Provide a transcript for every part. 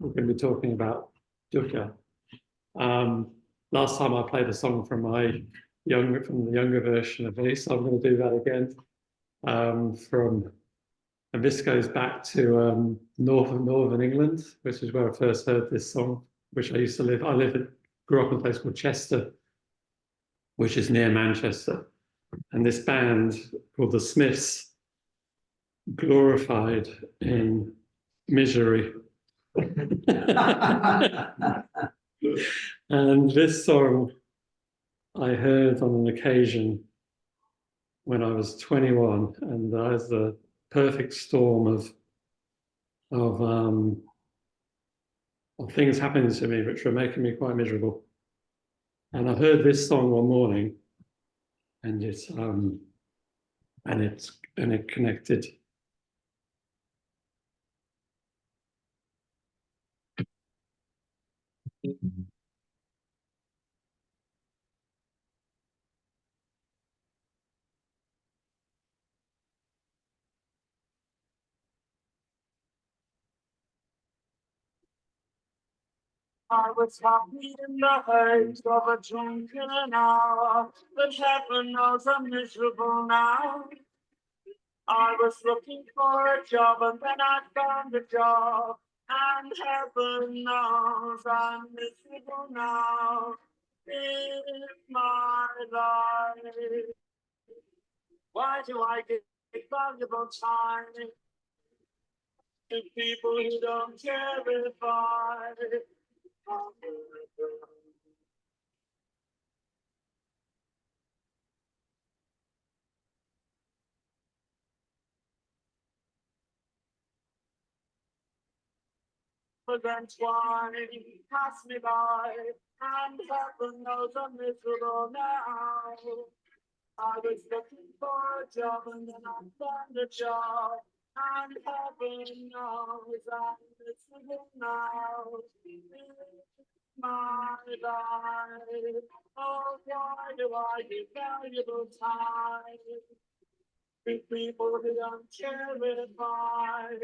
we're going to be talking about Dukkha. Last time I played a song from the younger version of me, so I'm going to do that again. And this goes back to northern England, which is where I first heard this song, which I used to live. Grew up in a place called Chester, which is near Manchester. And this band called the Smiths glorified in misery. And this song I heard on an occasion when I was 21, and that was the perfect storm of things happening to me which were making me quite miserable. And I heard this song one morning, and it connected. I was happy in the haze of a drunken hour, but heaven knows I'm miserable now. I was looking for a job and then I found a job, and heaven knows I'm miserable now. It's my life. Why do I give valuable time to people who don't care if I against why pass me by, and heaven knows I'm miserable now. I was looking for a job and then I found a job, and heaven knows I'm miserable now. It's my life. Oh, why do I give valuable time to people who don't care if I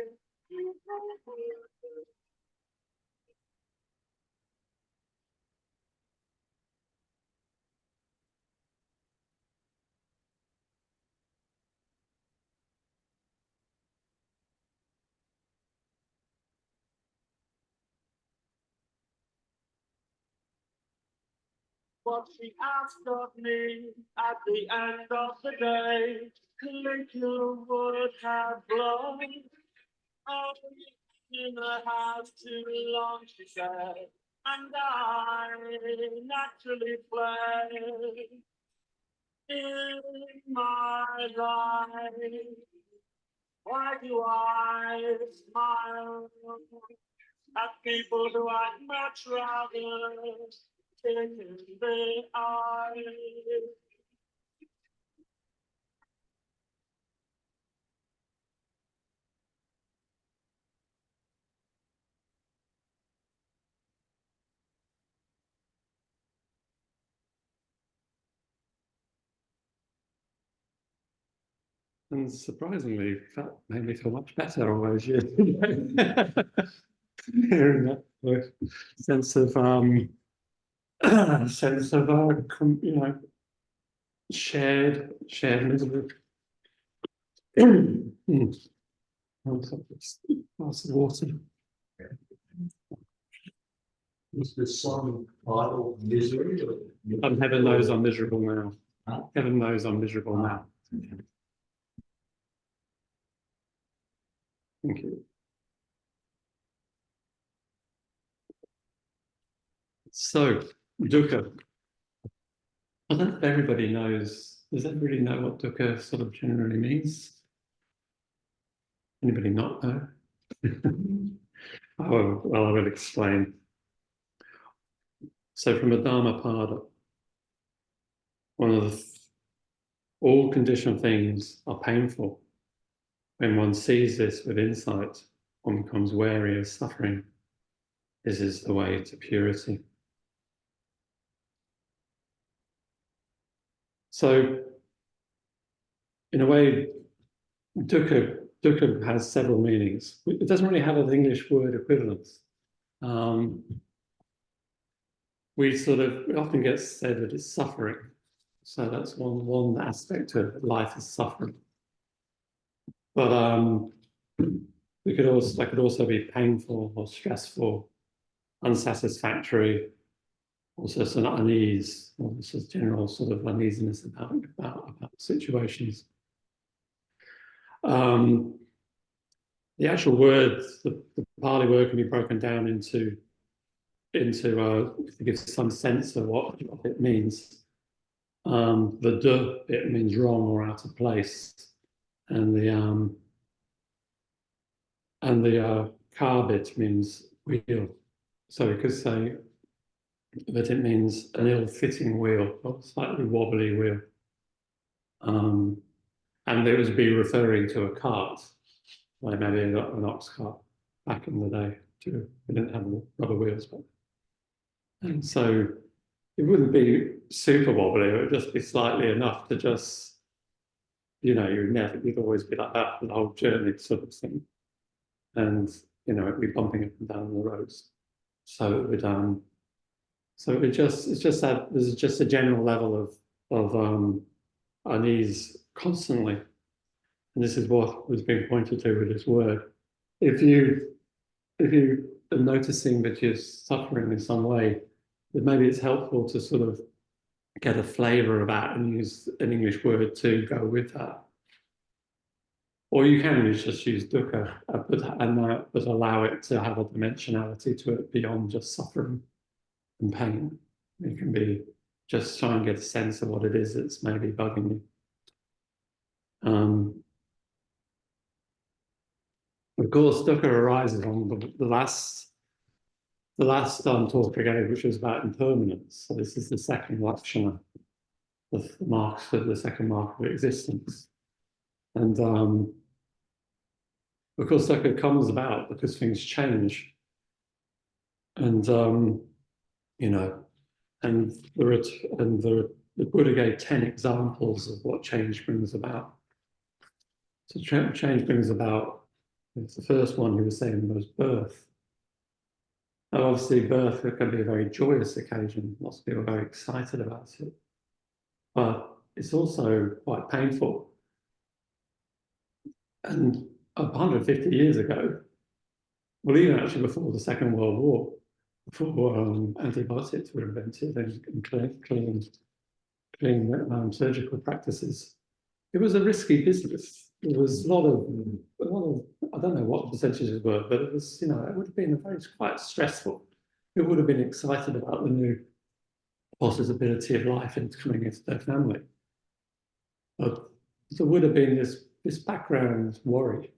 what she asked of me at the end of the day, Caligula would have blown. Oh, in the house too long, she said, and I naturally fled. In my life, why do I smile at people who I'd much rather take in the eye? And surprisingly, that made me feel much better all those years. Hearing that sense of shared misery. Glass of water. Is the song titled Misery? Heaven knows I'm miserable now. Huh? Heaven knows I'm miserable now. Thank you. So, Dukkha. I don't know if everybody knows. Does everybody know what Dukkha sort of generally means? Anybody not know? Oh, well, I will explain. So from a Dharma pada, one of the all conditioned things are painful. When one sees this with insight, one becomes wary of suffering. This is the way to purity. So, in a way, dukkha has several meanings. It doesn't really have an English word equivalent. we often get said that it's suffering. So that's one aspect of life is suffering. But that could also be painful or stressful, unsatisfactory, also some unease, or just general sort of uneasiness about situations. The actual words, the Pali word can be broken down into to give some sense of what it means. The du bit means wrong or out of place, and the ka bit means wheel. So we could say that it means an ill-fitting wheel or slightly wobbly wheel. And it would be referring to a cart, like maybe an ox cart back in the day too. We didn't have rubber wheels, and so it wouldn't be super wobbly. It would just be slightly enough to just, you'd always be like that for the whole journey sort of thing. And, it'd be bumping up and down the roads. So it would, it's just that there's just a general level of unease constantly. And this is what was being pointed to with this word. If you are noticing that you're suffering in some way, then maybe it's helpful to sort of get a flavor of that and use an English word to go with that. Or you can just use dukkha, but allow it to have a dimensionality to it beyond just suffering and pain. It can be just try and get a sense of what it is that's maybe bugging you. Of course, dukkha arises on the last talk I gave, which was about impermanence. So this is the second lakshana, the second mark of existence. And of course, dukkha comes about because things change. And the Buddha gave 10 examples of what change brings about. So change brings about, it's the first one he was saying was birth. And obviously birth can be a very joyous occasion. Lots of people are very excited about it. But it's also quite painful. And 150 years ago, well, even actually before the Second World War, before antibiotics were invented and clean surgical practices, it was a risky business. There was a lot of, I don't know what the percentages were, but it was, it would have been quite stressful. It would have been excited about the new possibility of life and coming into their family. But there would have been this background worry.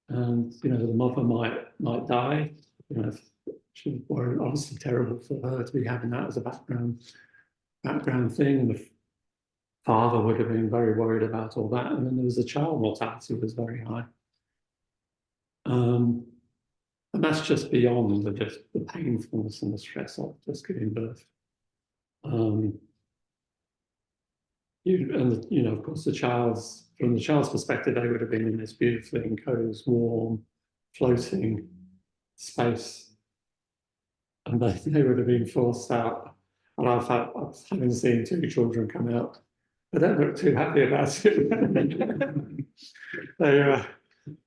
And, the mother might die, she was obviously terrible for her to be having that as a background thing. And the father would have been very worried about all that. And then there was the child mortality was very high. And that's just beyond the painfulness and the stress of just giving birth. Of course, from the child's perspective, they would have been in this beautifully enclosed, warm, floating space. And they would have been forced out. And I've having seen 2 children come out, they don't look too happy about it.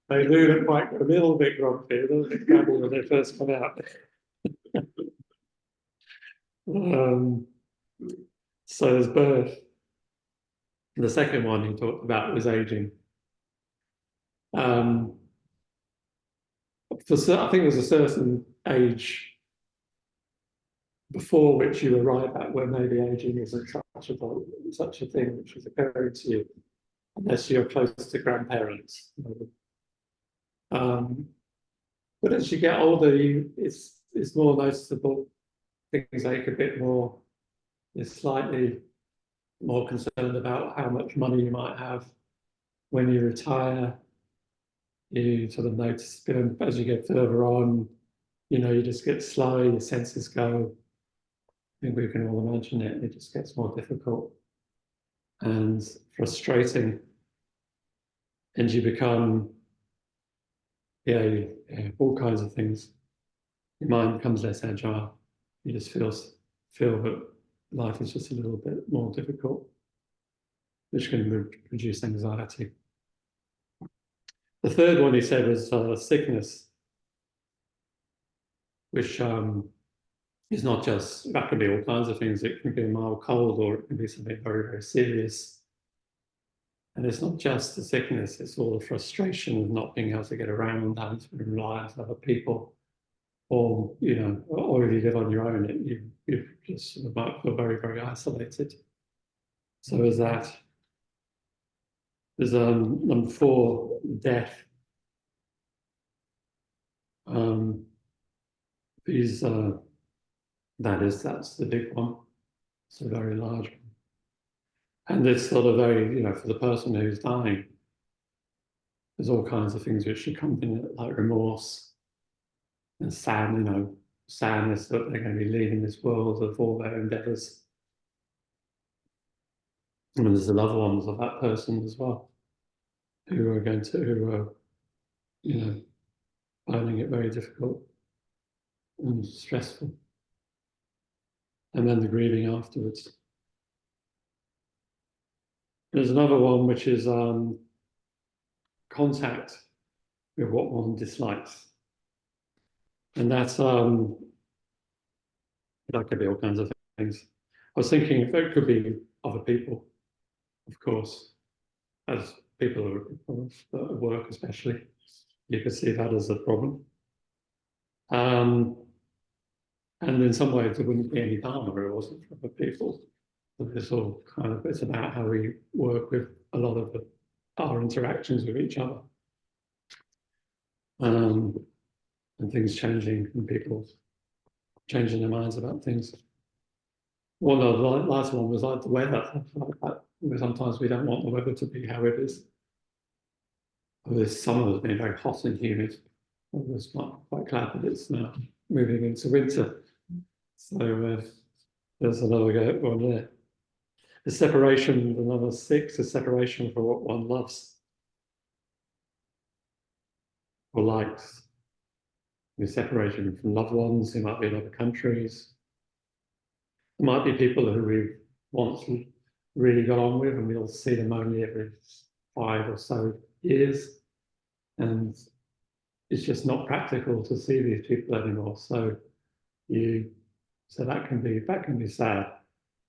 They do look quite a little bit grumpy, a little bit grabby when they first come out. So there's birth. The second one he talked about was aging. I think there's a certain age before which you arrive at where maybe aging isn't such a thing which is occurring to you, unless you're close to grandparents. But as you get older, it's more noticeable. Things like a bit more, you're slightly more concerned about how much money you might have when you retire. You sort of notice as you get further on, you just get slow, your senses go. I think we can all imagine it. It just gets more difficult and frustrating. And you become, all kinds of things. your mind becomes less agile. You just feel that life is just a little bit more difficult, which can produce anxiety. The third one he said was sickness, which is not just, that can be all kinds of things. It can be a mild cold, or it can be something very, very serious. And it's not just the sickness, it's all the frustration of not being able to get around, having to rely on other people, or, you know, or if you live on your own, you just sort of might feel very, very isolated. So there's that. There's number 4, death. That's the big one. It's a very large one. And it's sort of very, you know, for the person who's dying, there's all kinds of things which accompany it, like remorse and sadness that they're going to be leaving this world of all their endeavors. And there's the loved ones of that person as well, who are, you know, finding it very difficult and stressful. And then the grieving afterwards. There's another one which is contact with what one dislikes. And that's, that could be all kinds of things. I was thinking if it could be other people, of course, as people at work especially, you could see that as a problem. And in some ways there wouldn't be any Dharma if it wasn't for other people. It's all kind of, it's about how we work with a lot of our interactions with each other. And things changing and people changing their minds about things. One of the last one was like the weather. Sometimes we don't want the weather to be how it is. This summer has been very hot and humid. I was quite glad that it's now moving into winter. So there's another one there. The separation, another 6, the separation from what one loves or likes. The separation from loved ones who might be in other countries. There might be people who we've once really got on with, and we'll see them only every 5 or so years. And it's just not practical to see these people anymore. So that can be sad.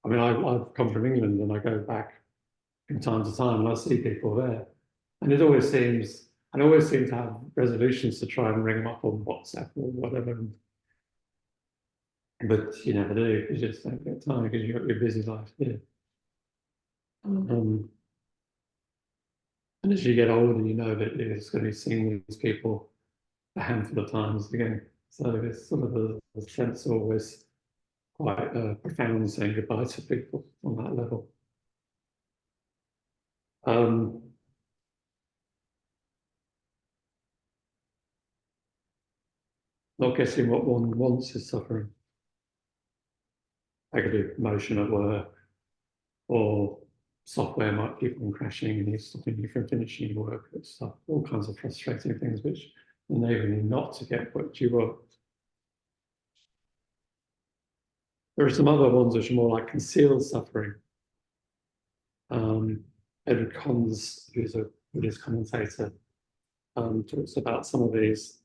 I mean, I've come from England and I go back from time to time and I see people there. And I always seem to have resolutions to try and ring them up on WhatsApp or whatever. But you never do, you just don't get time because you've got your busy life here. And as you get older, you know that you're just going to be seeing these people a handful of times again. So there's some of the sense always quite profound saying goodbye to people on that level. Not getting what one wants is suffering. That could be promotion at work, or software might keep on crashing and it's stopping you from finishing your work and stuff. All kinds of frustrating things which enable you not to get what you want. There are some other ones which are more like concealed suffering. Edward Conz, who's a Buddhist commentator, talks about some of these,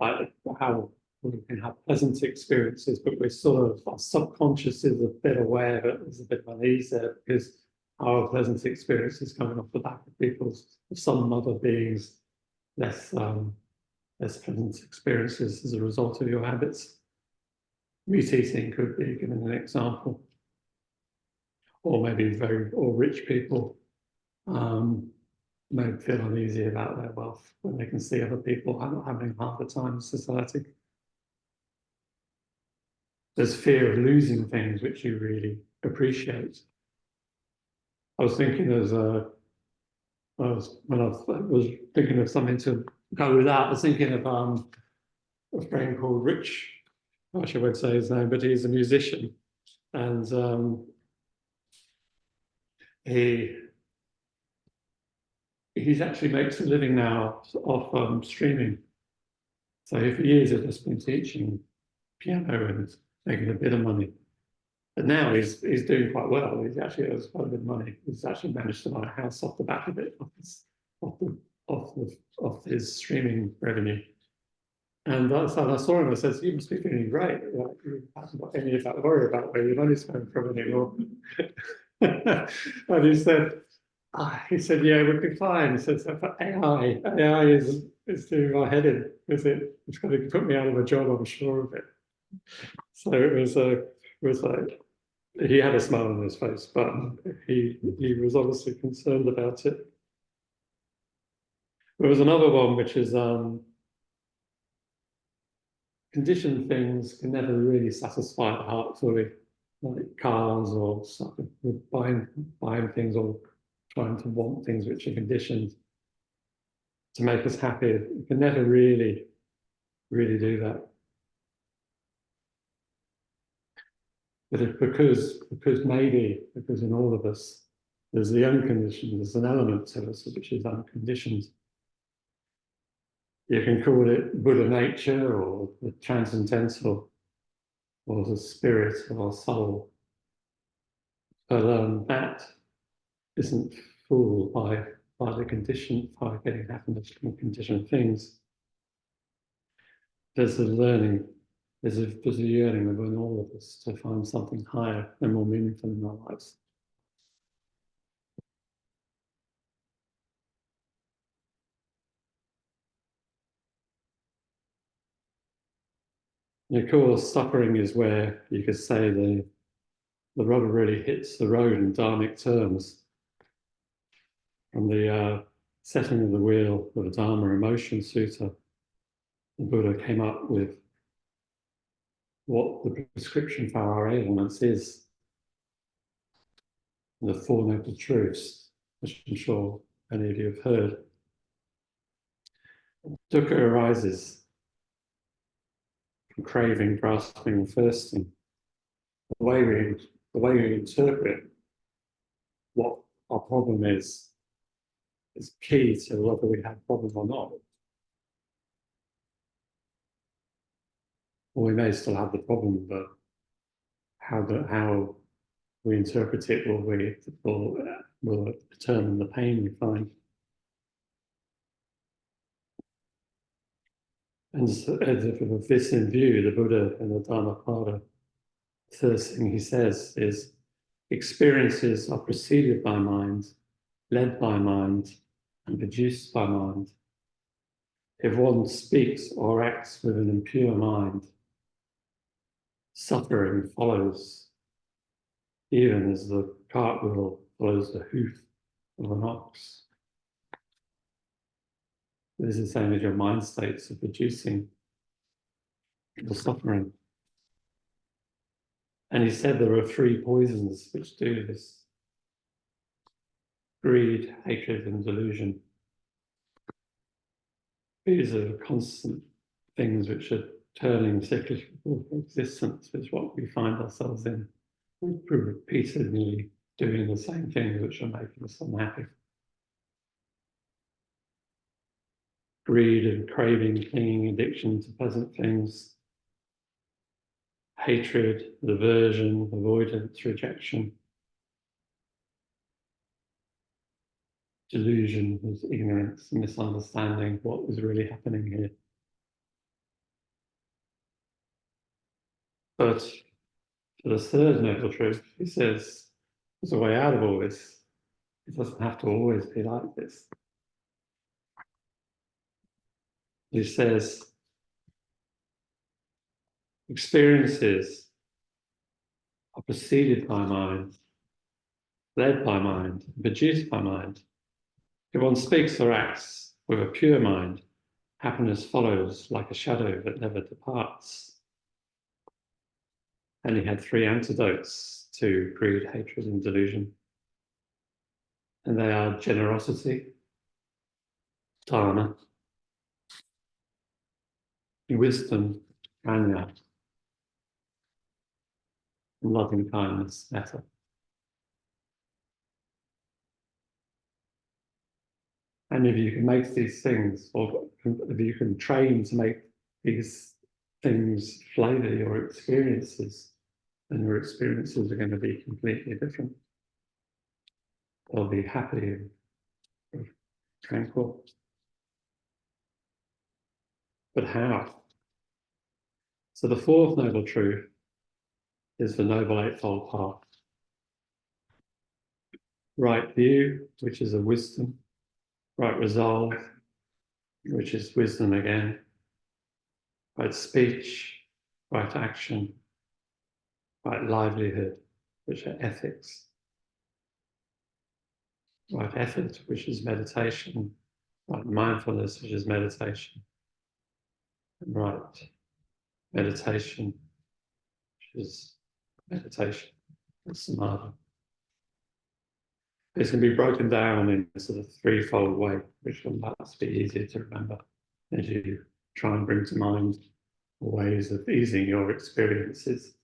like how we can have pleasant experiences, but we're sort of, our subconscious is a bit aware that there's a bit of unease there because our pleasant experiences coming off the back of some other beings' less pleasant experiences as a result of your habits. Meat eating could be given an example, or maybe rich people may feel uneasy about their wealth when they can see other people having a harder time in society. There's fear of losing things which you really appreciate. I was thinking when I was thinking of something to go with that, I was thinking of a friend called Rich. Actually, I won't say his name, but he's a musician, and he actually makes a living now off streaming. So for years he's just been teaching piano and making a bit of money. But now he's doing quite well. He's actually has quite a bit of money. He's actually managed to buy a house off the back of it, off his streaming revenue. And so I saw him. I said, "You must be feeling great. Like, you haven't got any of that to worry about where your money's coming from anymore." And he said, "Yeah, we'd be fine." He said, "So for AI is doing my head in. It's going to put me out of a job. I'm sure of it." So it was like he had a smile on his face, but he was obviously concerned about it. There was another one which is conditioned things can never really satisfy the heart fully, like cars or something. With buying things or trying to want things which are conditioned to make us happy. You can never really do that. But because in all of us, there's the unconditioned, there's an element to us which is unconditioned. You can call it Buddha nature or the transcendental or the spirit of our soul. But that isn't fooled by the condition, by getting happiness from conditioned things. There's a learning, there's a yearning within all of us to find something higher and more meaningful in our lives. And of course, suffering is where you could say the rubber really hits the road in dharmic terms. From the setting of the wheel of the Dharma Emotion Sutta, the Buddha came up with what the prescription for our ailments is. The Four Noble Truths, which I'm sure many of you have heard. Dukkha arises from craving, grasping, and thirsting. The way we interpret what our problem is key to whether we have a problem or not. Or we may still have the problem, but how we interpret it will determine the pain we find. And with this in view, the Buddha in the Dhammapada, the first thing he says is, experiences are preceded by mind, led by mind, and produced by mind. If one speaks or acts with an impure mind, suffering follows, even as the cartwheel follows the hoof of an ox. This is saying that your mind states are producing the suffering. And he said there are three poisons which do this: greed, hatred, and delusion. These are constant things which are turning cyclical existence, which is what we find ourselves in. We're repeatedly doing the same things which are making us unhappy. Greed and craving, clinging, addiction to pleasant things. Hatred, aversion, avoidance, rejection. Delusion is ignorance, misunderstanding what is really happening here. But for the third noble truth, he says there's a way out of all this. It doesn't have to always be like this. He says experiences are preceded by mind, led by mind, produced by mind. If one speaks or acts with a pure mind, happiness follows like a shadow that never departs. And he had three antidotes to greed, hatred, and delusion. And they are generosity, Dharma, wisdom, Prajna, and loving kindness, metta. And if you can make these things, or if you can train to make these things flavour your experiences, and your experiences are going to be completely different. They'll be happy and tranquil. But how? So the fourth noble truth is the Noble Eightfold Path. Right view, which is a wisdom. Right resolve, which is wisdom again. Right speech, right action, right livelihood, which are ethics. Right effort, which is meditation. Right mindfulness, which is meditation. And right meditation, which is meditation, that's samadhi. This can be broken down in a sort of threefold way, which will perhaps be easier to remember as you try and bring to mind ways of easing your experiences.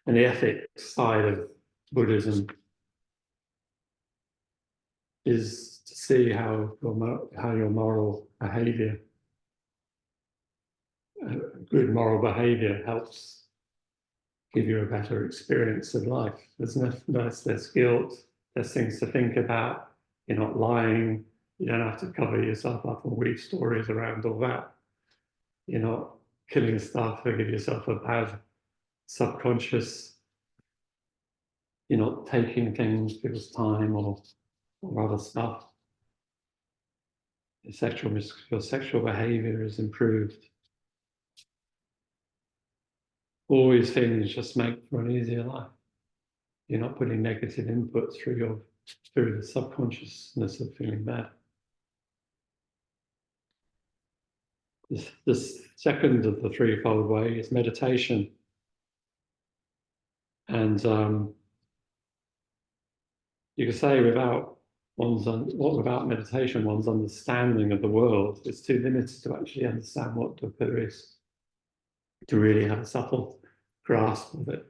And the ethics side of Buddhism is to see how your moral behavior, good moral behavior, helps give you a better experience of life. There's less guilt, there's things to think about. You're not lying. You don't have to cover yourself up and weave stories around all that. You're not killing stuff or give yourself a bad subconscious. You're not taking things, people's time or other stuff. Your sexual behavior is improved. All these things just make for an easier life. You're not putting negative input through the subconsciousness of feeling bad. This second of the threefold way is meditation. And you could say without meditation, one's understanding of the world is too limited to actually understand what Dukkha is, to really have a subtle grasp of it.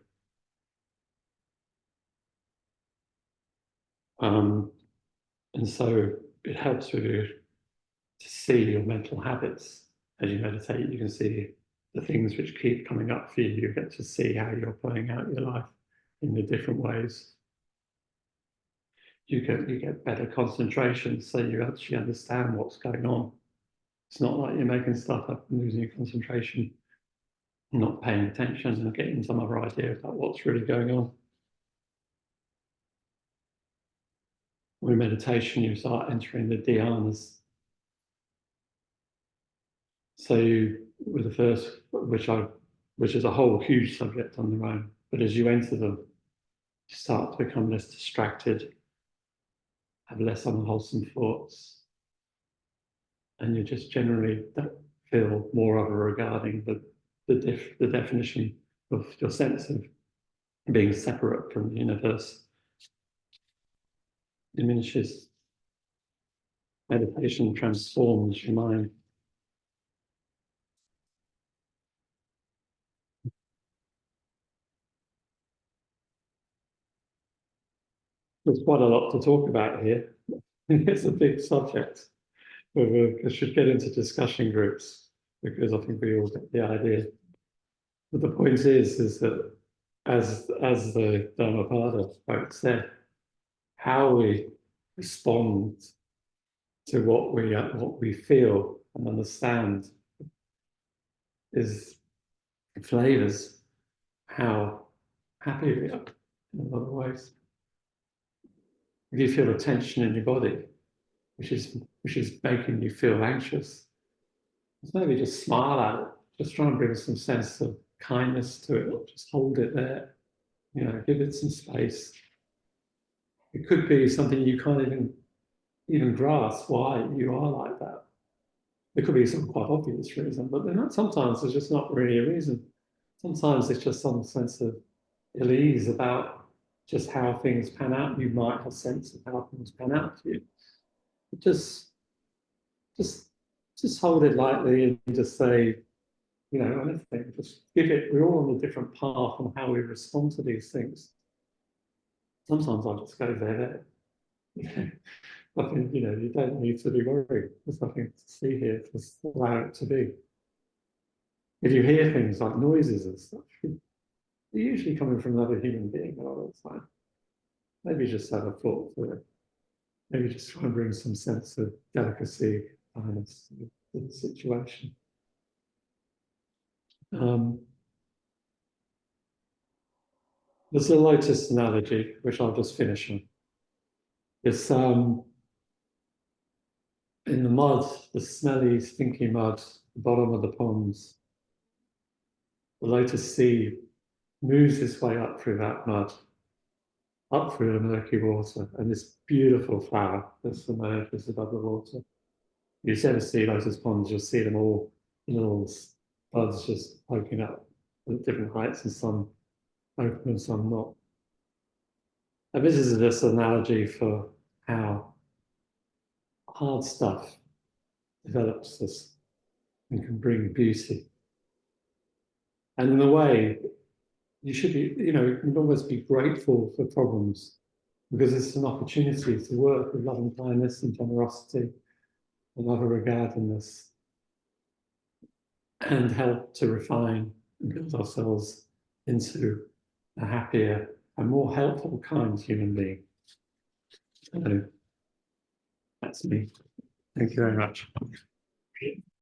And so it helps with you to see your mental habits. As you meditate, you can see the things which keep coming up for you. You get to see how you're playing out your life in the different ways. You get better concentration, so you actually understand what's going on. It's not like you're making stuff up and losing your concentration, not paying attention and getting some other idea about what's really going on. With meditation, you start entering the dhyānas. So with the first, which is a whole huge subject on their own, but as you enter them, you start to become less distracted, have less unwholesome thoughts, and you just generally feel more of a regarding the definition of your sense of being separate from the universe diminishes. Meditation transforms your mind. There's quite a lot to talk about here. It's a big subject. We should get into discussion groups because I think we all get the idea. But the point is that as the Dhammapada quote said, how we respond to what we feel and understand is flavors how happy we are in a lot of ways. If you feel a tension in your body, which is making you feel anxious, just maybe just smile at it. Just try and bring some sense of kindness to it. Just hold it there. Give it some space. It could be something you can't even grasp why you are like that. There could be some quite obvious reason, but sometimes there's just not really a reason. Sometimes it's just some sense of ill-ease about just how things pan out. You might have a sense of how things pan out to you. Just hold it lightly and just say, anything. Just give it. We're all on a different path on how we respond to these things. Sometimes I just go there. Nothing, you don't need to be worried. There's nothing to see here. Just allow it to be. If you hear things like noises and stuff, they're usually coming from another human being a lot of the time. Maybe just have a thought for it. Maybe just try and bring some sense of delicacy, kindness to the situation. There's a lotus analogy, which I'll just finish on. It's in the mud, the smelly, stinky mud, the bottom of the ponds. The lotus seed moves its way up through that mud, up through the murky water, and this beautiful flower that emerges above the water. You ever see lotus ponds, you'll see them all, little buds just poking up at different heights, and some open and some not. And this is just an analogy for how hard stuff develops us and can bring beauty. And in a way, you should be, you can almost be grateful for problems because it's an opportunity to work with loving kindness and generosity and love and regardedness and help to refine and build ourselves into a happier and more helpful, kind human being. So that's me. Thank you very much.